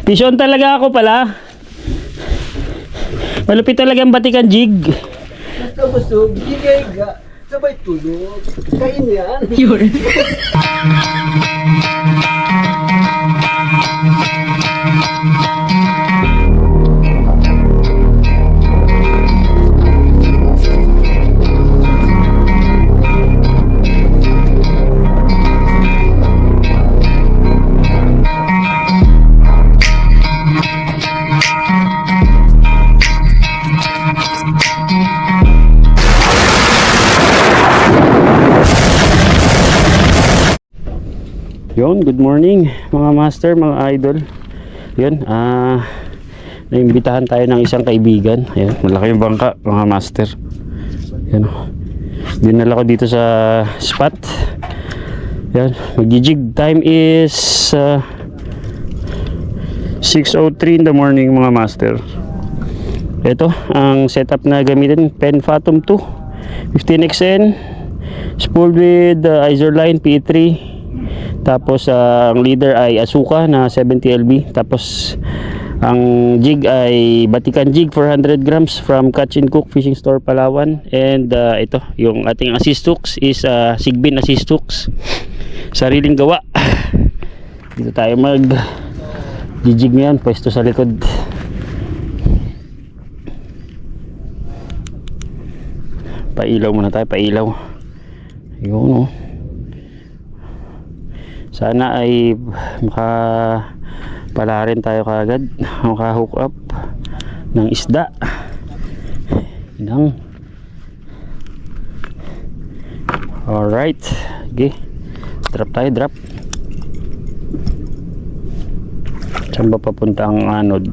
Pisyon talaga ako pala. Malupit talaga ang batikan jig. Basta busog, gigay ga. Sabay tulog. Kain yan. Yun. Yun, good morning mga master, mga idol. Yun, naimbitahan tayo ng isang kaibigan. Ayan, malaki yung bangka mga master. Yan, dinala ko dito sa spot. Yan, mag-jig time is 6:03 in the morning mga master. Ito, ang setup na gamitin, Penn Phantom 2 15XN, spooled with Izorline P3. Tapos ang leader ay Asuka na 70 lb. Tapos ang jig ay Batikan jig 400 grams from Catch and Cook Fishing Store Palawan. And ito yung ating assist hooks is Sigbin assist hooks, sariling gawa. Dito tayo mag jig ngayon, pwesto sa likod. Pailaw muna tayo, pailaw. Yun, oh. Sana ay makapala rin tayo kagad, makahook up ng isda. Inang. Alright, okay. Drop tayo, drop. Saan ba papunta ang anod?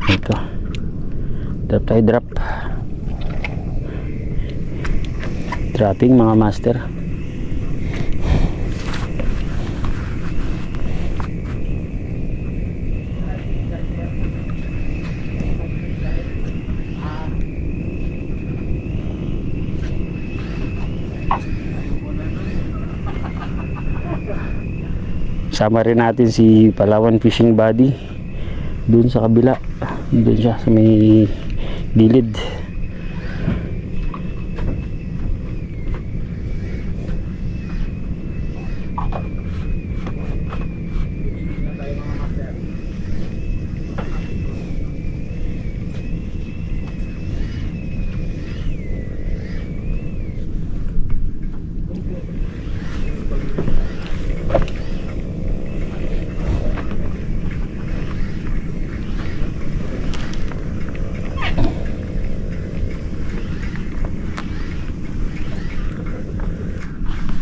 Ito. Drop tayo, drop. Dropping mga master. Sama rin natin si Palawan Fishing Buddy dun sa kabila, dun siya sa may gilid.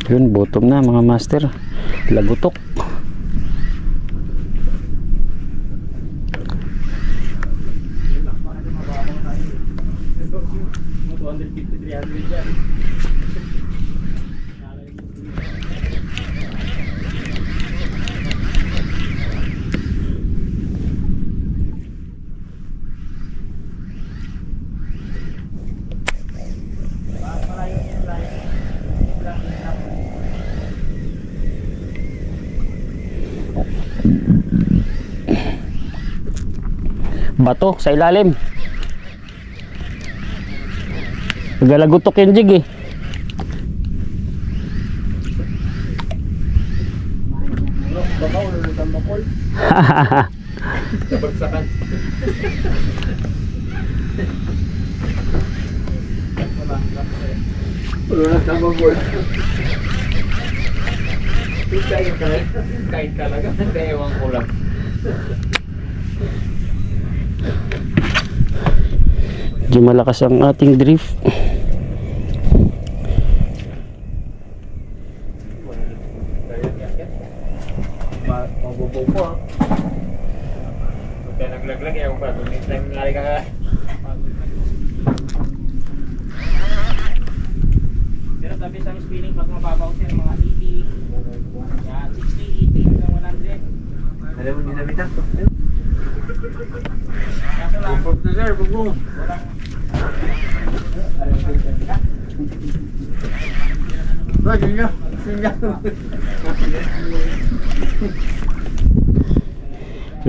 Yun, bottom na mga master, lagutok. Bato sa ilalim. Nagalagutok yung jig eh. Bakaw na ng bakol. Sabagsakan. Wala na ng bakol. Kahit talaga, kaya ewan ko lang. Medyo malakas ang ating drift. Mabubo po ha. Kaya naglaglag eh, ba? Next time nalari ka ka. Pero tabi sa spinning pag mababaw sir, mga 80, yan, 60, 80 hanggang 100. Alam mo, dinamita? Kaso lang, bumbo na sir, bumbo. Walang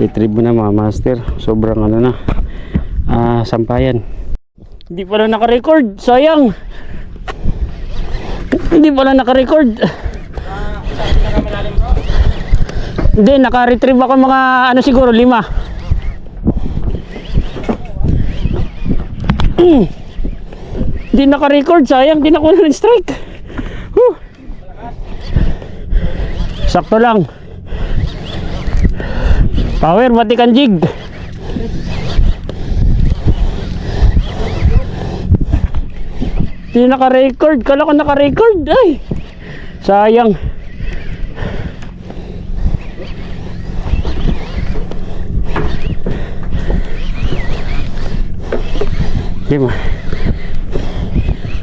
retrieve mo na mga master. Sobrang ano na, sampayan. Hindi pala naka-record, sayang. Hindi pala naka-record. Hindi, naka-retrieve ako mga ano siguro 5. Hindi naka-record, sayang. Hindi na ko na strike. Sakto lang. Power, batikan jig. Hindi naka-record. Kala ko naka-record. Ay, sayang. Di ba?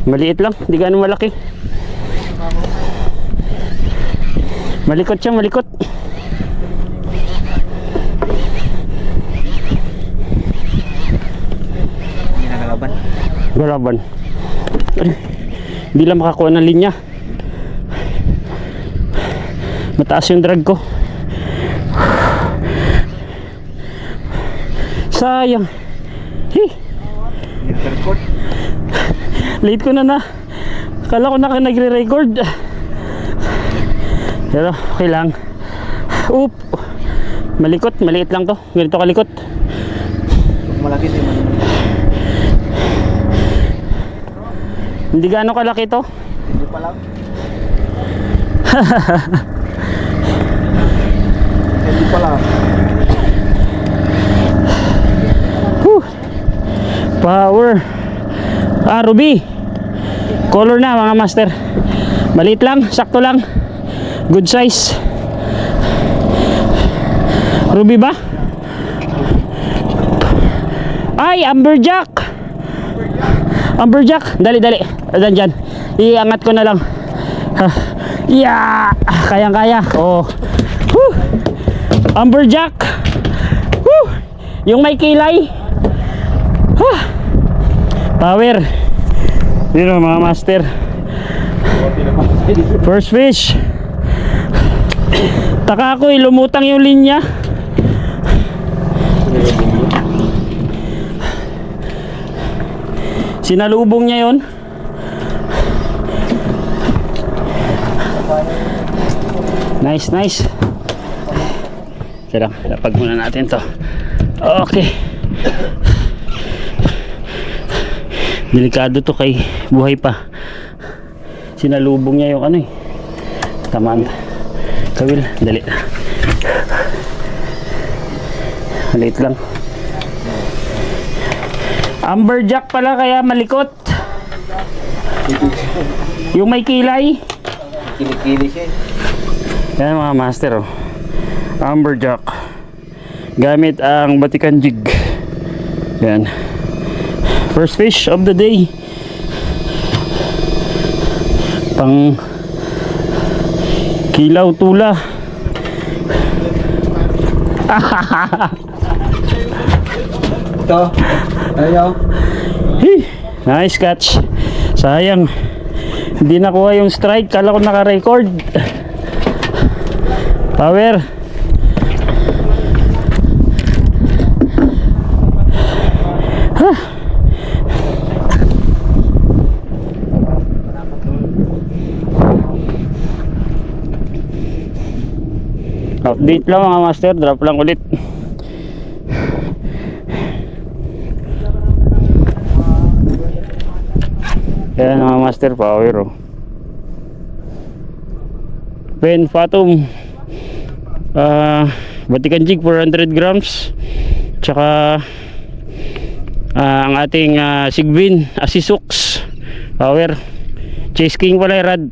Maliit lang. Hindi gaano malaki. Malikot siya, malikot. Galaban. Hindi lang makakuha ng linya. Mataas yung drag ko. Sayang. Late ko na. Kala ko na nagre-record. Pero okay lang. Oop. Malikot, maliit lang to. Ganito kalikot. Malaki din. Hindi gaano kalaki to. Hindi pa lang. Hindi pa lang. Power. Ruby. Color na mga master. Maliit lang, sakto lang. Good size. Ruby ba? Ay, amberjack. Amberjack. Dali. Dyan. Iangat ko na lang. Yeah. Kayang-kaya. Oh. Woo. Amberjack. Woo. Yung may kilay. Power. Yun o mga master. First fish. Taka ako lumutang yung linya. Sinalubong niya yon. Nice. Kaya lang, lapag muna natin to. Okay. Delikado to kay buhay pa. Sinalubong niya yung ano eh. Tamaan. Kawil, dali. Maliit lang. Amberjack pala kaya malikot. Yung may kilay. Kilikili siya. Yan mga master oh. Amberjack. Gamit ang batikan jig. Yan. First fish of the day. Pang kilaw tula. Ito. Ayaw. Nice catch. Sayang. Hindi nakuha yung strike. Kala ko naka-record. Power. Update lang mga master. Drop lang ulit. Ayan mga master, power oh. Pen Phantom batikan jig 400 grams. Tsaka ang ating Sigbin Asisux power. Chase King pala rad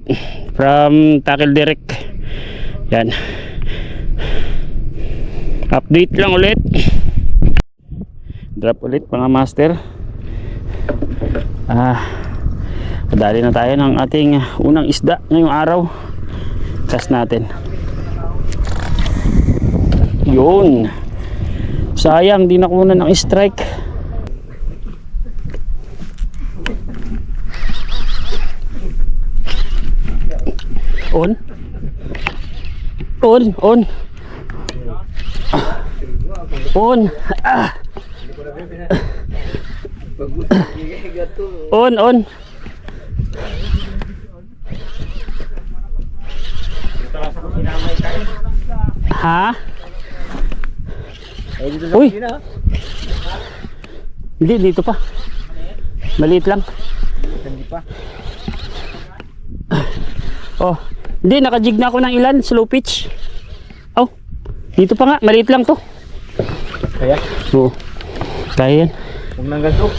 from Tackle Direct. Yan. Update lang ulit. Drop ulit mga master. Padali na tayo ng ating unang isda ngayong araw. Cast natin. Yun. Sayang di nakuha ng strike. On. On. Ah. Pag gusto, bigay gato. On. Dito lang sa kusina may kain. Ha? Ay, dito sa Uy. kusina. Hindi, dito pa. Maliit lang. Hindi pa. Oh, hindi, nakajig na ako ng ilan, slow pitch. Oh, dito pa nga, maliit lang to. Kaya? Oo, kaya yan. Huwag nang gato.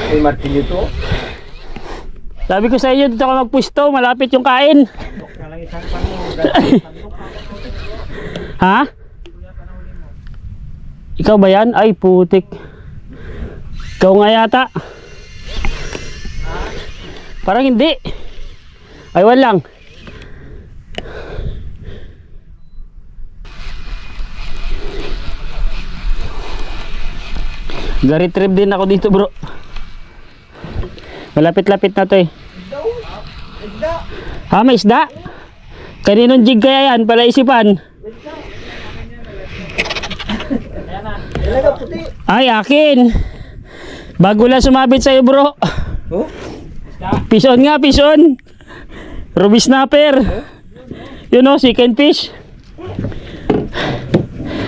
Ay, martilyo to. Sabi ko sa inyo, dito ka magpwesto, malapit yung kain. Nalang isang pang Ha? Ikaw ba yan? Ay, putik. Ikaw nga yata. Parang hindi. Ay, walang. Gary trip din ako dito, bro. Malapit-lapit na to eh. Isda. Ha, may isda? Kaninong jig kaya yan? Palaisipan. Talaga puti. Ay, akin. Bago lang sumabit sa'yo, bro. Oh? Pison nga, pison. Ruby snapper. Yun o, second fish.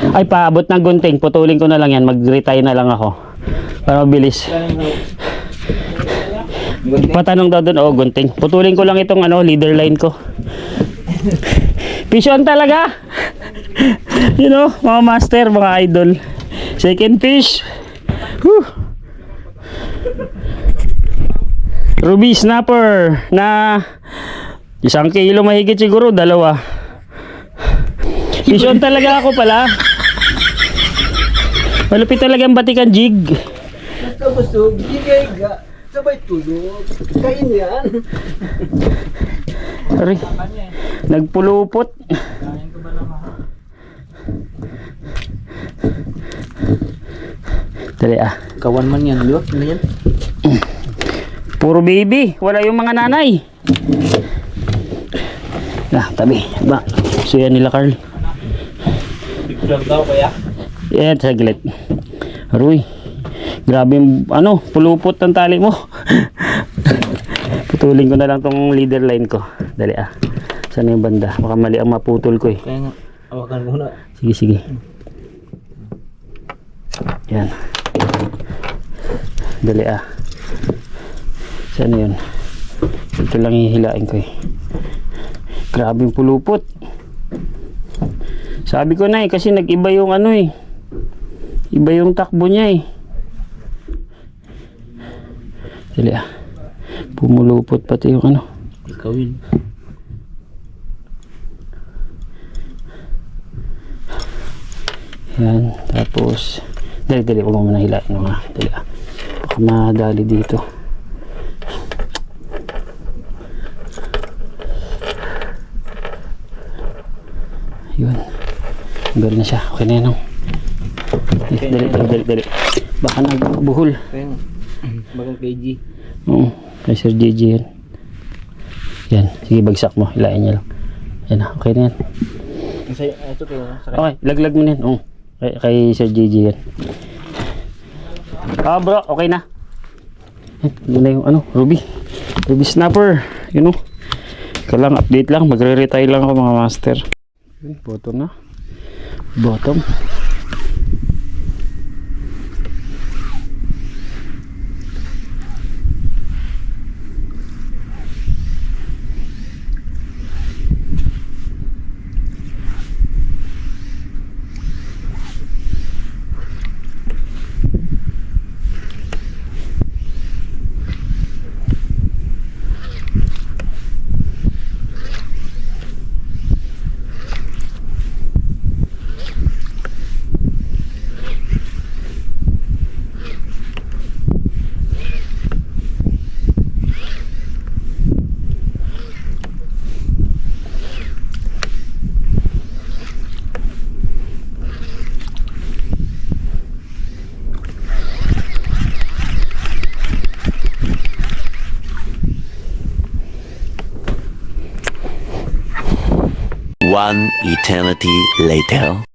Ay, paabot ng gunting. Putulin ko na lang yan. Mag-retire na lang ako. Para mabilis. Patanong daw doon, gunting. Putulin ko lang itong leader line ko. Pison talaga. You know, mga master, mga idol. Second fish. Whew. Ruby snapper na 1 kilo mahigit siguro, 2. Pison talaga ako pala. Malupit talaga ang batikan jig. Basta gusto, bigay ga. Sabay tulog. Kain yan. Sorry. Nagpulupot. Kain ko ba naman? Dali Kawan man yan, di ba? Ano yan? Puro baby. Wala yung mga nanay. Tabi. Ba? So yan nila, Carl. Picture daw kaya? Yan, saglit. Aroy. Grabe yung, pulupot ng tali mo. Putulin ko na lang tong leader line ko. Dali Saan yung banda? Baka mali ang maputol ko eh. Kaya nga, awakan muna. Sige. Yan. Dali Saan yun? Ito lang hihilain ko eh. Grabe yung pulupot. Sabi ko na kasi nag-iba yung iba yung takbo niya eh. Dali pumulupot pati yung Ikaw yun. Yan, tapos dali, huwag mo muna hilain dali baka madali dito. Yun, hanggang na siya, okay na yan dali baka nagbuhol. Kaya nga, bagang kg. Oo, kay Sir JJ yan, sige bagsak mo, hilain niya lang yan okay na yan. Ito kayo, Okay, laglag mo na yan. Kay Sir JJ yan. Bro, okay na. Yun na yung Ruby snapper. You know. Kailang update lang. Magre-retire lang ako mga master. Bottom na. Bottom. One eternity later.